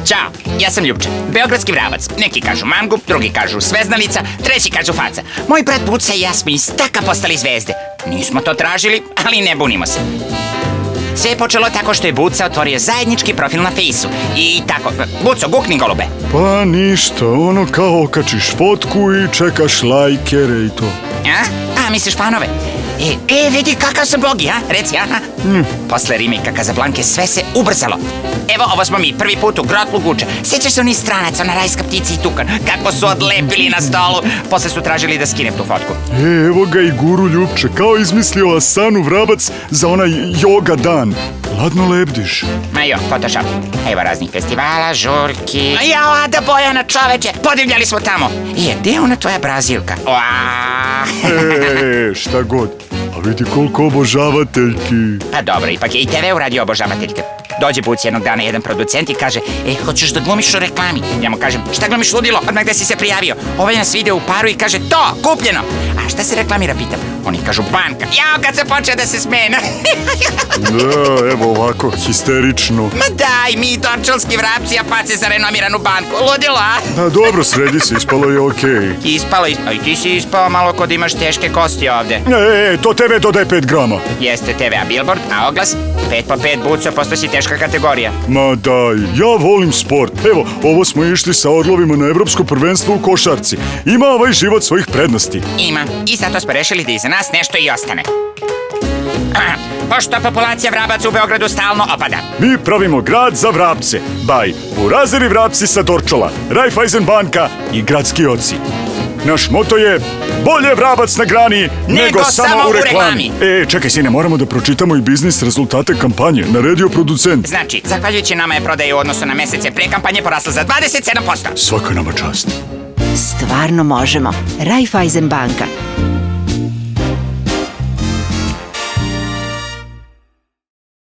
Ćao, ja sam Ljupče, beogradski vravac. Neki kažu mangup, drugi kažu sveznalica, treći kažu faca. Moj brat Buca i ja smo iz taka postali zvezde. Nismo to tražili, ali ne bunimo se. Sve je počelo tako što je Buca otvorio zajednički profil na Fejsu. I tako, Buco, gukni golube. Pa ništa, ono kao okačiš fotku i čekaš lajkere i to. A, misliš fanove? Vidi kakav sam bogi, reci, Posle remake Kazablanke sve se ubrzalo. Evo, ovo smo mi, prvi put u grotlu Guča. Sjećaš se onih stranaca, ona rajska ptica i tukan, kako su odlepili na stolu. Posle su tražili da skinem tu fotku. Evo ga i guru Ljupče, kao izmislio Asanu Vrabac za onaj yoga dan. Ladno lebdiš. Ma jo, Photoshop. Evo raznih festivala, žurki. Jao, Ada Bojana, čoveče, podivljali smo tamo. Gde je ona tvoja Brazilka? Šta god. A vidi koliko obožavateljki. Pa dobro, ipak je i TV uradio obožavateljke. Dođe Buci jednog dana jedan producent i kaže: hoćeš da glumiš u reklami? Ja mu kažem: šta glumiš, ludilo? Odmah gde si se prijavio? Ovaj nas video u paru i kaže: to, kupljeno! A šta se reklamira, pitam? Oni kažu: banka. Jao, kad se počeo da se smene. Da, evo ovako, histerično. Ma daj, mi dorčelski vrapci, a pace za renomiranu banku. Ludilo, a? A dobro, sredi se, ispalo je okej. Ispalo. I ti si ispao malo kod imaš teške kosti ovde. To TV dodaj 5 grama. Jeste TV, a billboard, a oglas? 5 po 5, Buco, posto si teška kategorija. Ma daj, ja volim sport. Evo, ovo smo išli sa Orlovima na evropsko prvenstvo u košarci. Ima ovaj život svojih prednosti. Ima. I zato smo rešili da iza nas nešto i ostane. Pošto populacija vrabaca u Beogradu stalno opada. Mi pravimo grad za vrapce. Baj, Burazeri vrapci sa Dorčola, Raiffeisen banka i gradski oci. Naš moto je: bolje vrabac na grani nego samo u reklami. Čekaj sine, moramo da pročitamo i biznis rezultate kampanje. Naredio producent. Znači, zahvaljujući nama je prodaja u odnosu na mesece pre kampanje porasla za 27%. Svaka nama čast. Stvarno možemo. Raiffeisen banka.